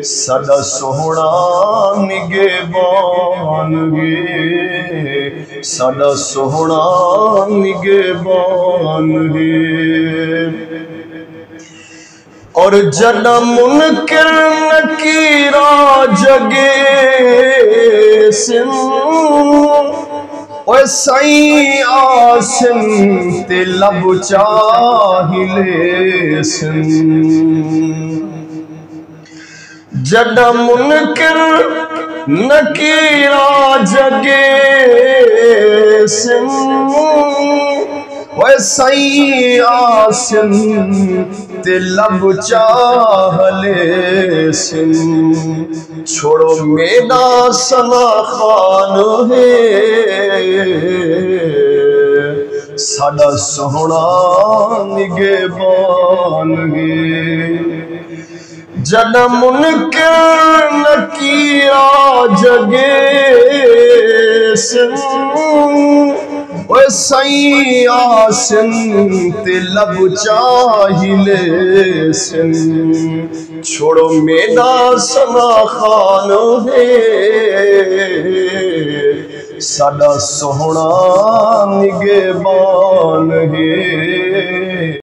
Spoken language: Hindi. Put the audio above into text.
साडा सोहना निगहबान है, साडा सोहना निगहबान है। और जड़ा मुनकिर नकीरा जगे सिन ओए साईं आसिन ते लब चाहिले सिन। जड़ा मुनकिर नकीरा जगे सिन ओए साईं आसिन ते लब चाहले सिन। छोड़ो मेरा सना खान है, साडा सोहना निगहबान है। जड़ा मुनकिर नकीरा जगे सिन ओए साईं आसिन ते लब चाहिले सिन। छोड़ो मेरा सना खान है, साडा सोहना निगहबान है।